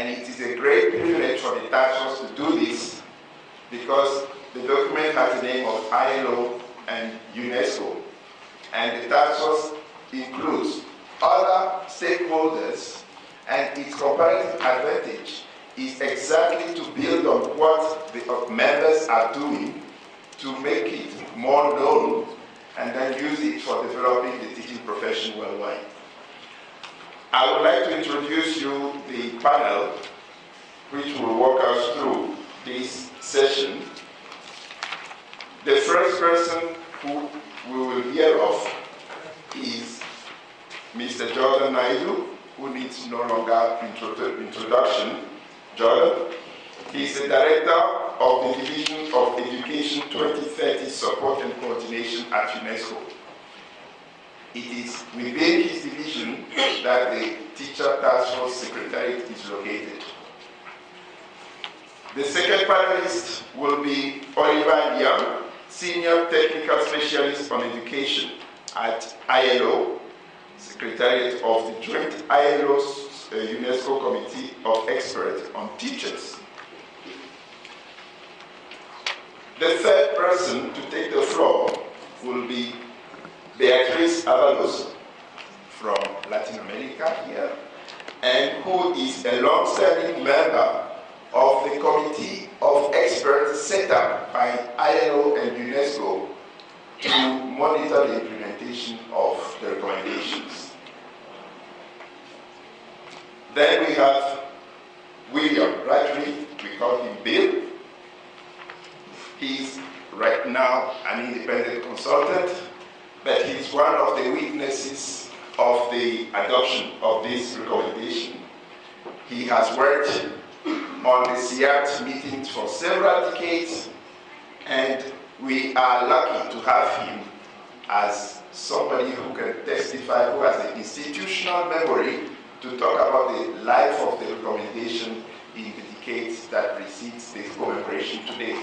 And it is a great privilege for the task force to do this because the document has the name of ILO and UNESCO. And the task force includes other stakeholders, and its comparative advantage is exactly to build on what the members are doing to make it more known and then use it for developing the teaching profession worldwide. I would like to introduce you the panel which will walk us through this session. The first person who we will hear of is Mr. Jordan Naidu, who needs no longer introduction. Jordan, he is the Director of the Division of Education 2030 Support and Coordination at UNESCO. It is within his division that the Teacher Task Force Secretariat is located. The second panelist will be Oliver Young, Senior Technical Specialist on Education at ILO, Secretariat of the Joint ILO UNESCO Committee of Experts on Teachers. The third person to take the floor will be Beatriz Avalos from Latin America here, and who is a long-standing member of the Committee of Experts set up by ILO and UNESCO to monitor the implementation of the recommendations. Then we have William Radcliffe, we call him Bill. He's right now an independent consultant, but he's one of the witnesses of the adoption of this recommendation. He has worked on the CIAT meetings for several decades, and we are lucky to have him as somebody who can testify, who has the institutional memory to talk about the life of the recommendation in the decades that precedes this commemoration today.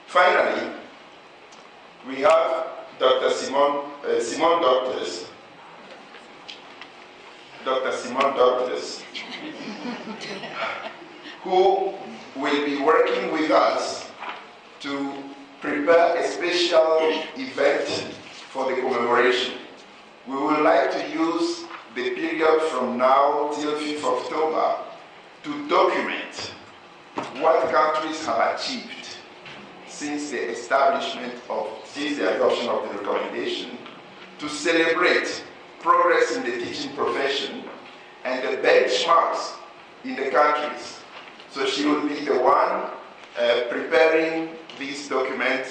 Finally, we have Dr. Simon Doctors. Dr. Simon Doctors, who will be working with us to prepare a special event for the commemoration. We would like to use the period from now till 5th October to document what countries have achieved since the adoption of the recommendation, to celebrate progress in the teaching profession and the benchmarks in the countries. So she will be the one preparing this document,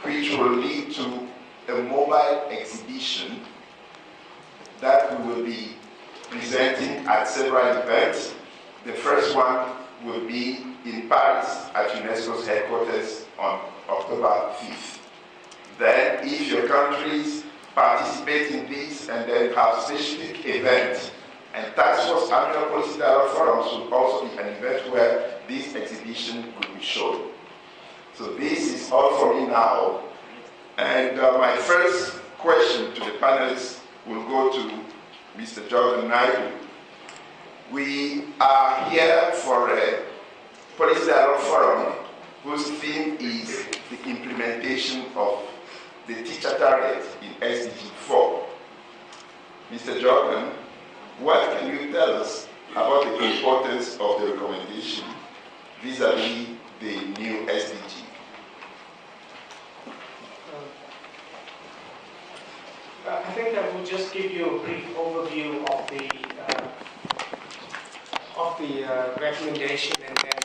which will lead to a mobile exhibition that we will be presenting at several events. The first one will be in Paris at UNESCO's headquarters on October 5th. Then, if your countries participate in this and then have specific events, and Task Force Annual Policy Dialogue Forums will also be an event where this exhibition will be shown. So this is all for me now. And my first question to the panelists will go to Mr. Jordan Naidu. We are here for a Policy Dialogue Forum whose theme is the implementation of the teacher target in SDG 4. Mr. Jordan, what can you tell us about the importance of the recommendation vis-a-vis the new SDG? I think I will just give you a brief overview of the recommendation and then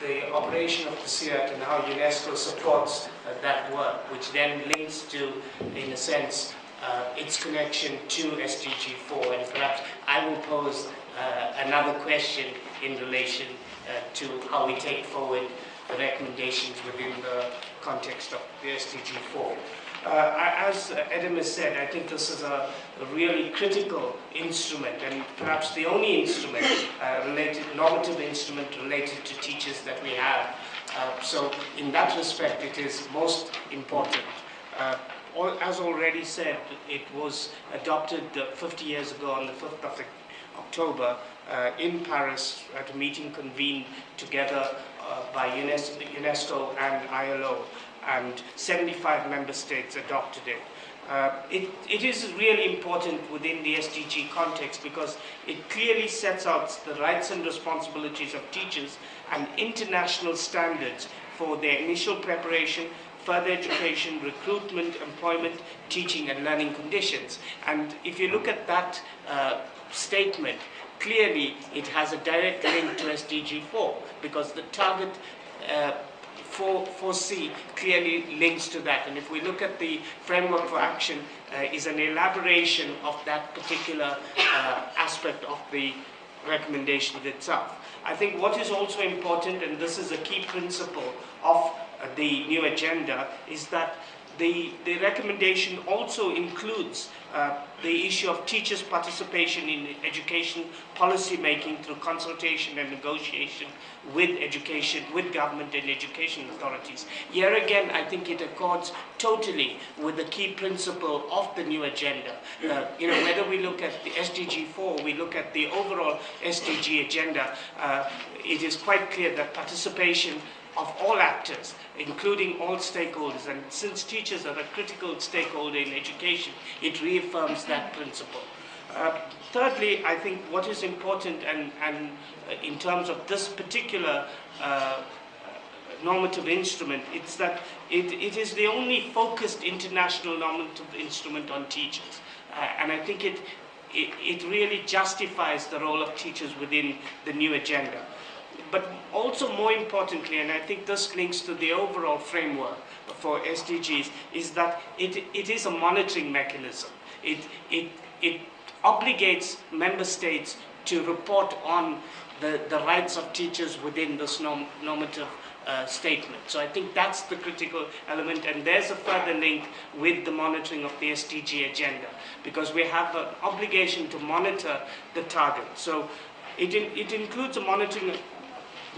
the operation of the CIAT and how UNESCO supports that work, which then links to, in a sense, its connection to SDG 4. And perhaps I will pose another question in relation to how we take forward the recommendations within the context of the SDG 4. As Adam has said, I think this is a really critical instrument, and perhaps the only instrument, normative instrument related to teachers that we have. So in that respect, it is most important. As already said, it was adopted 50 years ago on the 5th of October in Paris at a meeting convened together by UNESCO and ILO, and 75 member states adopted it. It is really important within the SDG context because it clearly sets out the rights and responsibilities of teachers and international standards for their initial preparation, further education, recruitment, employment, teaching and learning conditions. And if you look at that statement, clearly it has a direct link to SDG 4 because the target 4C clearly links to that. And if we look at the framework for action, is an elaboration of that particular aspect of the recommendation itself. I think what is also important, and this is a key principle of the new agenda, is that the recommendation also includes the issue of teachers' participation in education policy making through consultation and negotiation with government and education authorities. Here again, I think it accords totally with the key principle of the new agenda. Whether we look at the SDG 4, we look at the overall SDG agenda, it is quite clear that participation of all actors, including all stakeholders, and since teachers are a critical stakeholder in education, it reaffirms that principle. Thirdly, I think what is important, and in terms of this particular normative instrument, it's that it is the only focused international normative instrument on teachers. And I think it really justifies the role of teachers within the new agenda. But also more importantly, and I think this links to the overall framework for SDGs, is that it is a monitoring mechanism. It obligates member states to report on the rights of teachers within this normative statement. So I think that's the critical element, and there's a further link with the monitoring of the SDG agenda, because we have an obligation to monitor the target. So it includes a monitoring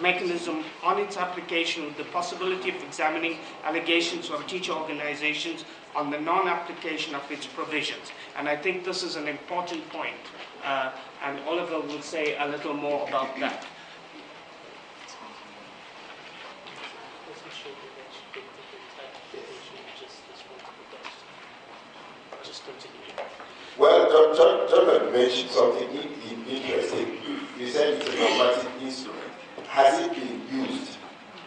mechanism on its application with the possibility of examining allegations from teacher organizations on the non-application of its provisions. And I think this is an important point, and Oliver will say a little more about that. Well, John mentioned something interesting. You said it's a normative instrument. Has it been used?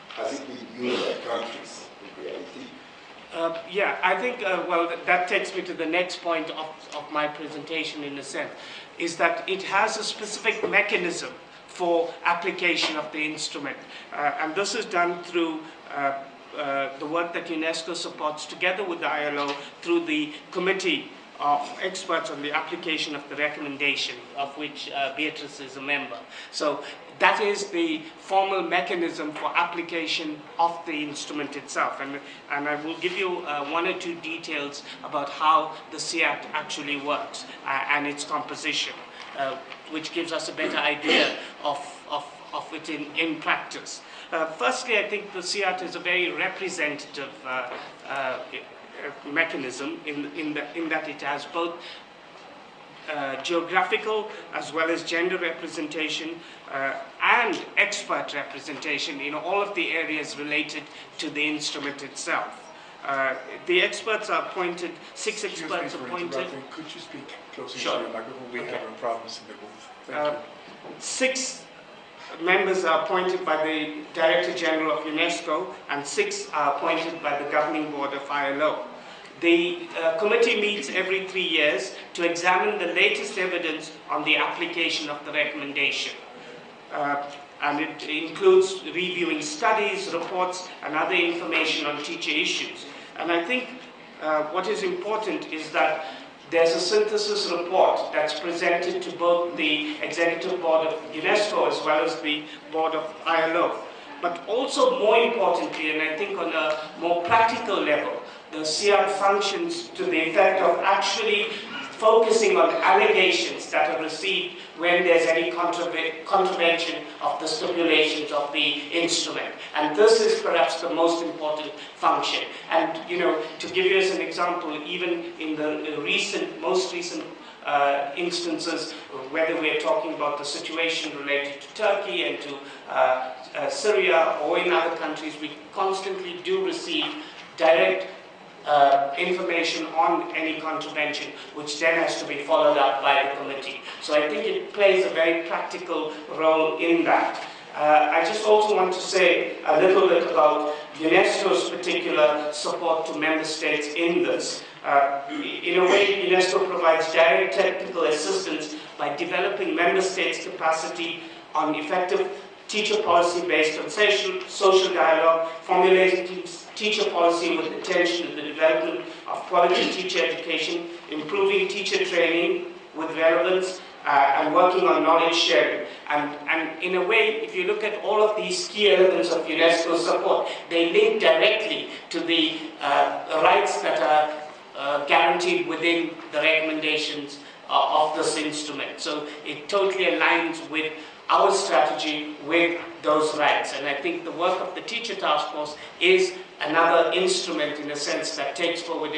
Has it been used by countries in reality? Yeah, I think, well, that takes me to the next point of my presentation in a sense, is that it has a specific mechanism for application of the instrument. And this is done through the work that UNESCO supports together with the ILO through the committee of experts on the application of the recommendation, of which Beatrice is a member. So that is the formal mechanism for application of the instrument itself. And I will give you one or two details about how the CIAT actually works and its composition, which gives us a better idea of it in practice. Firstly, I think the CIAT is a very representative mechanism in that it has both geographical as well as gender representation and expert representation in all of the areas related to the instrument itself. The experts are appointed, 6 experts appointed. Could you speak closer Sure. to your microphone? We have problems in the booth. Thank you. 6 members are appointed by the Director General of UNESCO, and 6 are appointed by the Governing Board of ILO. The committee meets every 3 years to examine the latest evidence on the application of the recommendation. And it includes reviewing studies, reports, and other information on teacher issues. And I think what is important is that there's a synthesis report that's presented to both the Executive Board of UNESCO as well as the Board of ILO. But also more importantly, and I think on a more practical level, the CIAT functions to the effect of actually focusing on allegations that are received when there's any contravention of the stipulations of the instrument. And this is perhaps the most important function. And, you know, to give you as an example, even in the most recent instances, whether we're talking about the situation related to Turkey and to Syria or in other countries, we constantly do receive direct information on any contravention, which then has to be followed up by the committee. So I think it plays a very practical role in that. I just also want to say a little bit about UNESCO's particular support to member states in this. In a way, UNESCO provides direct technical assistance by developing member states' capacity on effective teacher policy based on social dialogue, formulating teacher policy with attention to the development of quality teacher education, improving teacher training with relevance, and working on knowledge sharing. And in a way, if you look at all of these key elements of UNESCO's support, they link directly to the rights that are guaranteed within the recommendations of this instrument. So it totally aligns with our strategy with those rights. And I think the work of the Teacher Task Force is another instrument, in a sense, that takes forward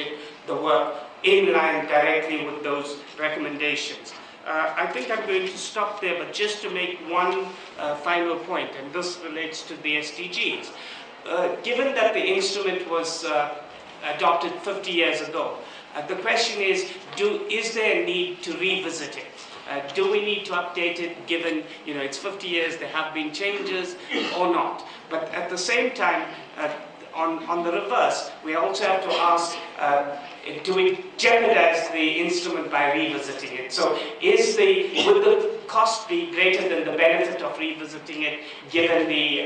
the work in line directly with those recommendations. I think I'm going to stop there, but just to make one final point, and this relates to the SDGs. Given that the instrument was adopted 50 years ago, the question is there a need to revisit it? Do we need to update it, given it's 50 years, there have been changes or not? But at the same time, on the reverse, we also have to ask, do we jeopardize the instrument by revisiting it? So would the cost be greater than the benefit of revisiting it, given the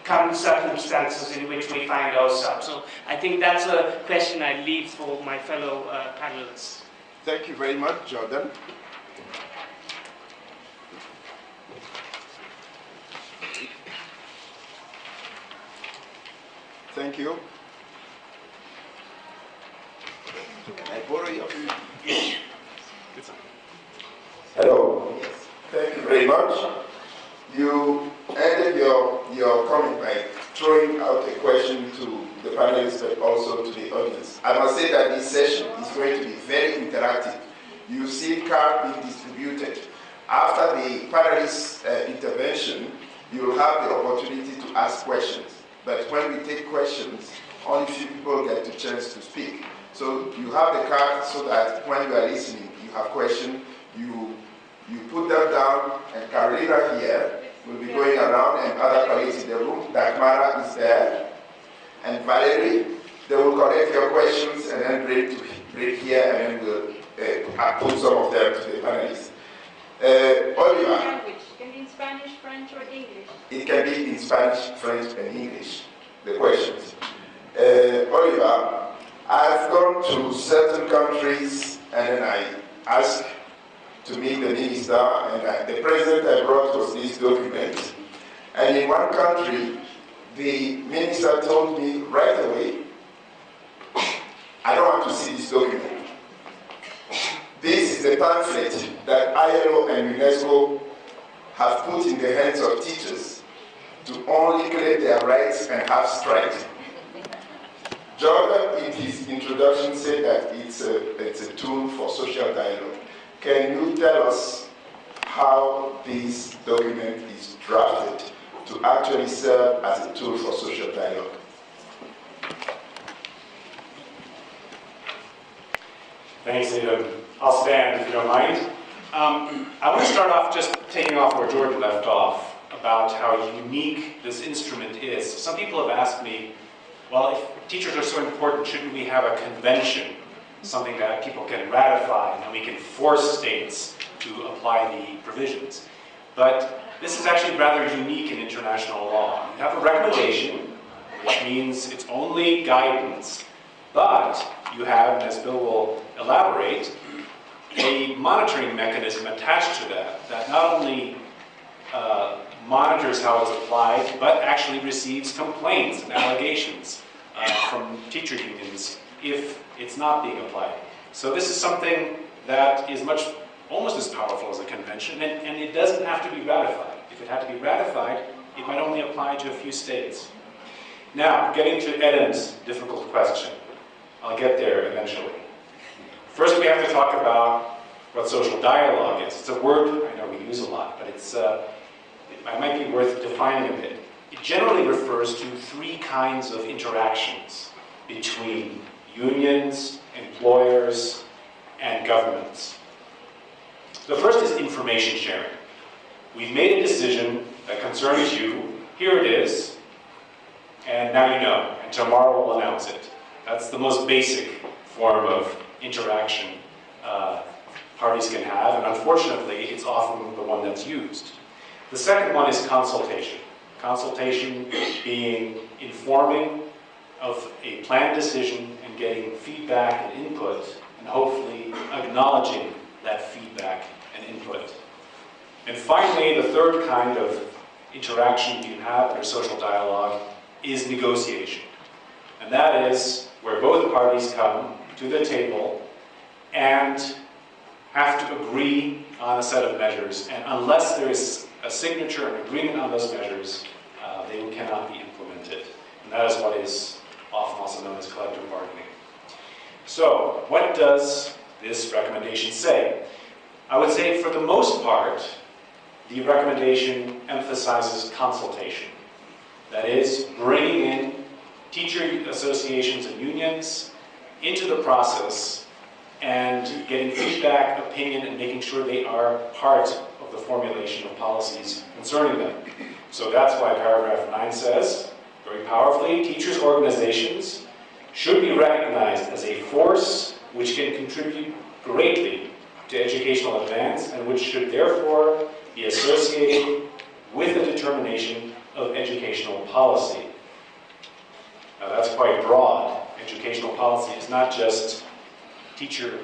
current circumstances in which we find ourselves? So I think that's a question I leave for my fellow panelists. Thank you very much, Jordan. Thank you. Can I borrow your... Hello. Yes. Thank you very much. You ended your comment by throwing out a question to the panelists, but also to the audience. I must say that this session is going to be very interactive. You see cards being distributed. After the panelists' intervention, you will have the opportunity to ask questions. But when we take questions, only few people get the chance to speak. So you have the card so that when you are listening, you have questions, you put them down, and Carolina here will be going around, and other colleagues in the room. Dagmara is there, and Valerie. They will collect your questions and then bring here, and then we'll put some of them to the panelists. Oliver. Language. Can be in Spanish, French, or English? It can be in Spanish, French, and English, the questions. Oliver, I've gone to certain countries, and then I asked to meet the minister, and the present I brought was this document. And in one country, the minister told me right away, I don't want to see this document. This is a pamphlet that ILO and UNESCO have put in the hands of teachers to only claim their rights and have strikes. Jordan, in his introduction, said that it's a tool for social dialogue. Can you tell us how this document is drafted to actually serve as a tool for social dialogue? Thanks, Adam. I'll stand if you don't mind. I want to start off just taking off where Jordan left off about how unique this instrument is. Some people have asked me, well, if teachers are so important, shouldn't we have a convention, something that people can ratify and we can force states to apply the provisions? But this is actually rather unique in international law. You have a recommendation, which means it's only guidance, but you have, and as Bill will elaborate, a monitoring mechanism attached to that not only monitors how it's applied, but actually receives complaints and allegations from teacher unions if it's not being applied. So this is something that is almost as powerful as a convention, and it doesn't have to be ratified. If it had to be ratified, it might only apply to a few states. Now, getting to Eden's difficult question. I'll get there eventually. First, we have to talk about what social dialogue is. It's a word I know we use a lot, but it might be worth defining a bit. It generally refers to three kinds of interactions between unions, employers, and governments. The first is information sharing. We've made a decision that concerns you. Here it is, and now you know, and tomorrow we'll announce it. That's the most basic form of interaction parties can have, and unfortunately, it's often the one that's used. The second one is consultation. Consultation being informing of a planned decision and getting feedback and input, and hopefully acknowledging that feedback and input. And finally, the third kind of interaction you can have in a social dialogue is negotiation. And that is where both parties come to the table and have to agree on a set of measures. And unless there is a signature and agreement on those measures, they cannot be implemented. And that is what is often also known as collective bargaining. So, what does this recommendation say? I would say for the most part, the recommendation emphasizes consultation. That is, bringing in teacher associations and unions into the process and getting feedback, opinion, and making sure they are part of the formulation of policies concerning them. So that's why paragraph 9 says, very powerfully, teachers' organizations should be recognized as a force which can contribute greatly to educational advance and which should therefore be associated with the determination of educational policy. Now that's quite broad. Educational policy is not just teacher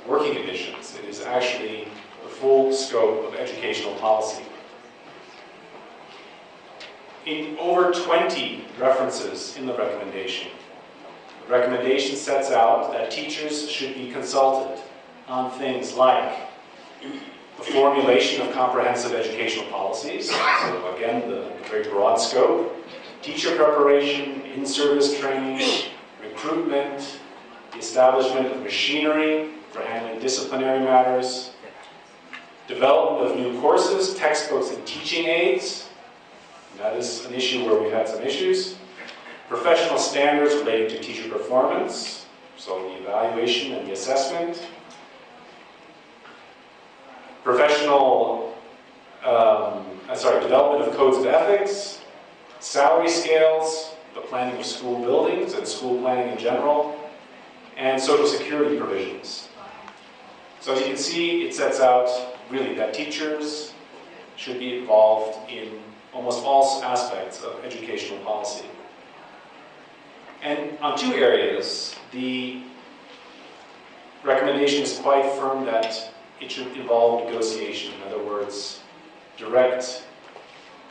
working conditions. It is actually the full scope of educational policy. In over 20 references in the recommendation sets out that teachers should be consulted on things like the formulation of comprehensive educational policies, so again, the very broad scope, teacher preparation, in-service training, recruitment, the establishment of machinery for handling disciplinary matters, development of new courses, textbooks, and teaching aids. That is an issue where we've had some issues. Professional standards relating to teacher performance, so the evaluation and the assessment. Development of codes of ethics, salary scales, the planning of school buildings and school planning in general, and social security provisions. So as you can see, it sets out really that teachers should be involved in almost all aspects of educational policy. And on two areas, the recommendation is quite firm that it should involve negotiation. In other words, direct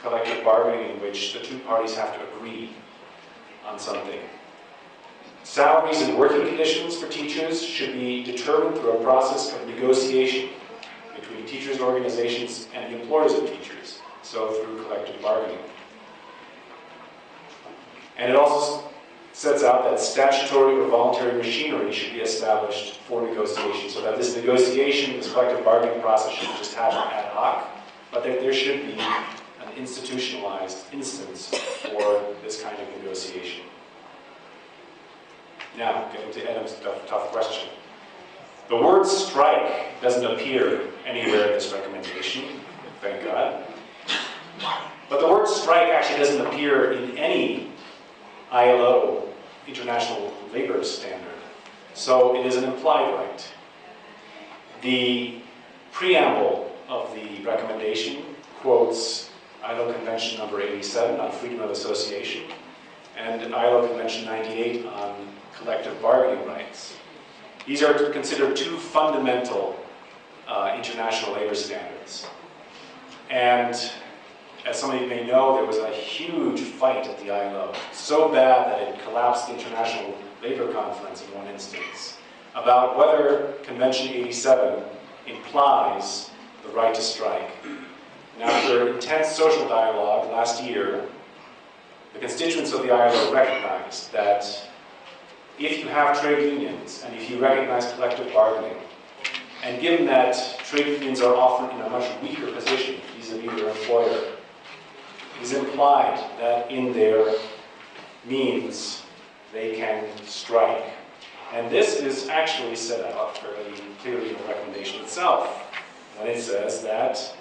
collective bargaining in which the two parties have to agree on something. Salaries and working conditions for teachers should be determined through a process of negotiation between teachers' organizations and the employers of teachers, so through collective bargaining. And it also sets out that statutory or voluntary machinery should be established for negotiation, so that this negotiation, this collective bargaining process shouldn't just happen ad hoc, but that there should be an institutionalized instance for this kind of negotiation. Now, getting to Adam's tough question. The word strike doesn't appear anywhere in this recommendation, thank God. But the word strike actually doesn't appear in any ILO, International Labor Standard. So it is an implied right. The preamble of the recommendation quotes ILO Convention number 87 on freedom of association and ILO Convention 98 on collective bargaining rights. These are considered two fundamental international labor standards. And as some of you may know, there was a huge fight at the ILO, so bad that it collapsed the International Labor Conference in one instance, about whether Convention 87 implies the right to strike. And after intense social dialogue last year, the constituents of the ILO recognized that if you have trade unions and if you recognize collective bargaining, and given that trade unions are often in a much weaker position vis-a-vis their employer, it is implied that in their means they can strike. And this is actually set out fairly clearly in the recommendation itself. And it says that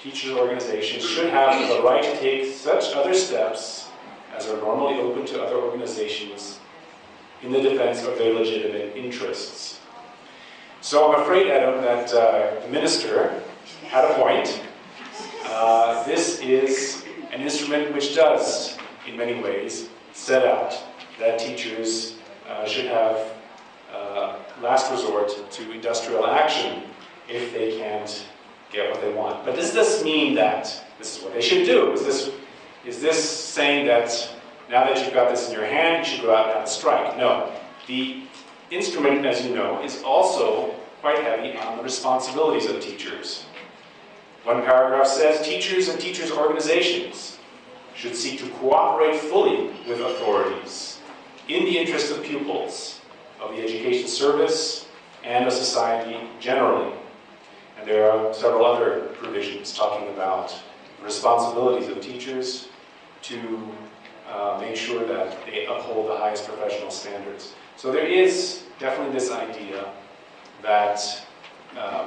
teachers' organizations should have the right to take such other steps as are normally open to other organizations in the defense of their legitimate interests. So I'm afraid, Adam, that the minister had a point. This is an instrument which does, in many ways, set out that teachers should have last resort to industrial action if they can't get what they want. But does this mean that this is what they should do? Is this saying that now that you've got this in your hand, you should go out and have a strike? No. The instrument, as you know, is also quite heavy on the responsibilities of teachers. One paragraph says, teachers and teachers' organizations should seek to cooperate fully with authorities in the interest of pupils, of the education service, and of society generally. And there are several other provisions talking about the responsibilities of teachers to make sure that they uphold the highest professional standards. So there is definitely this idea that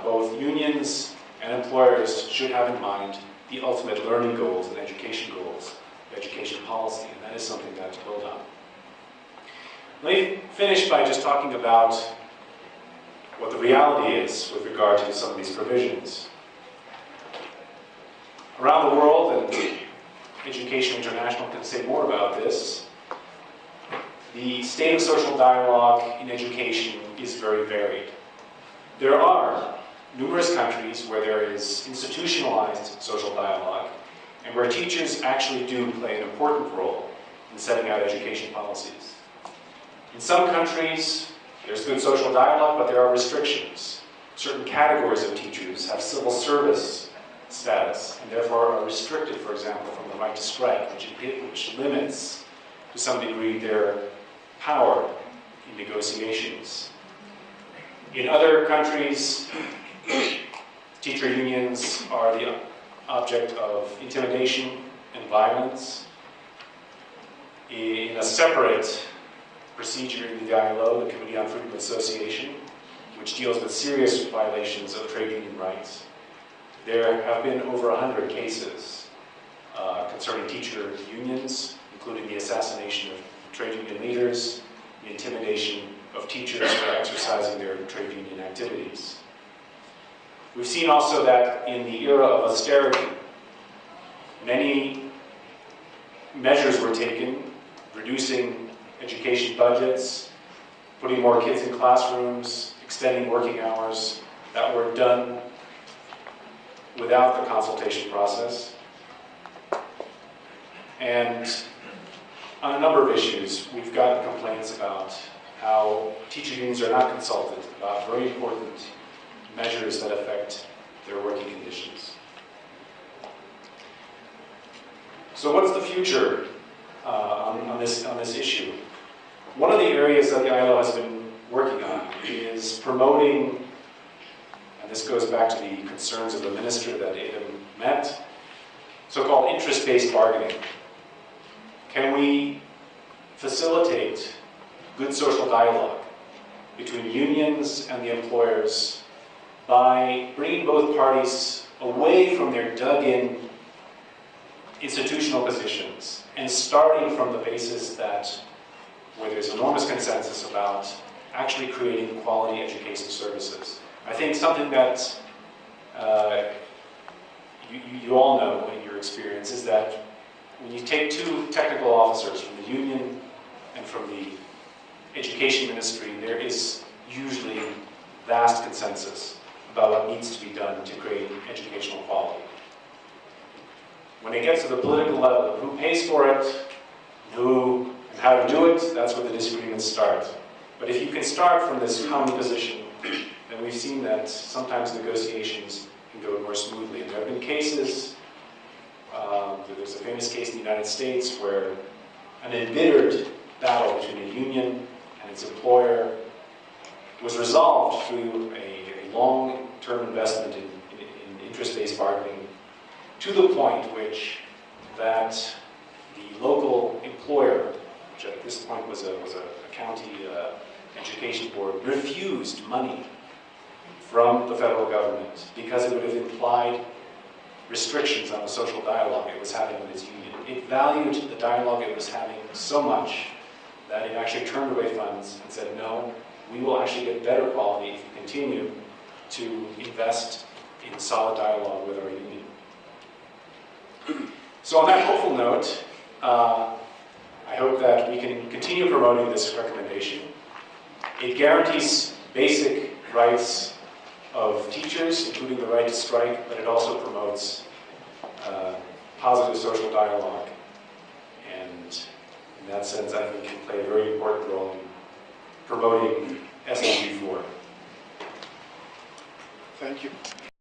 both unions and employers should have in mind the ultimate learning goals and education goals, education policy, and that is something that to build on. Let me finish by just talking about what the reality is with regard to some of these provisions. Around the world, and Education International can say more about this, the state of social dialogue in education is very varied. There are numerous countries where there is institutionalized social dialogue and where teachers actually do play an important role in setting out education policies. In some countries, there's good social dialogue, but there are restrictions. Certain categories of teachers have civil service status and therefore are restricted, for example, from the right to strike, which limits to some degree their power in negotiations. In other countries, teacher unions are the object of intimidation and violence. In a separate procedure in the ILO, the Committee on Freedom of Association, which deals with serious violations of trade union rights, there have been over 100 cases concerning teacher unions, including the assassination of trade union leaders, the intimidation of teachers for exercising their trade union activities. We've seen also that in the era of austerity, many measures were taken, reducing education budgets, putting more kids in classrooms, extending working hours, that were done without the consultation process. And on a number of issues, we've gotten complaints about how teacher unions are not consulted about very important measures that affect their working conditions. So what's the future on this issue? One of the areas that the ILO has been working on is promoting, and this goes back to the concerns of the minister that Adam met, so-called interest-based bargaining. Can we facilitate good social dialogue between unions and the employers by bringing both parties away from their dug-in institutional positions and starting from the basis that where there's enormous consensus about actually creating quality education services? I think something that you all know in your experience is that when you take two technical officers from the union and from the education ministry, there is usually vast consensus about what needs to be done to create educational quality. When it gets to the political level, who pays for it, who and how to do it, that's where the disagreements start. But if you can start from this common position, then we've seen that sometimes negotiations can go more smoothly. And there have been cases, there's a famous case in the United States where an embittered battle between a union its employer was resolved through a long-term investment in interest-based bargaining, to the point which that the local employer, which at this point was a county education board, refused money from the federal government because it would have implied restrictions on the social dialogue it was having with its union. It valued the dialogue it was having so much that it actually turned away funds and said, no, we will actually get better quality if we continue to invest in solid dialogue with our union. So on that hopeful note, I hope that we can continue promoting this recommendation. It guarantees basic rights of teachers, including the right to strike, but it also promotes positive social dialogue. And in that sense, I think it can play a very important role in promoting SMG4. Thank you.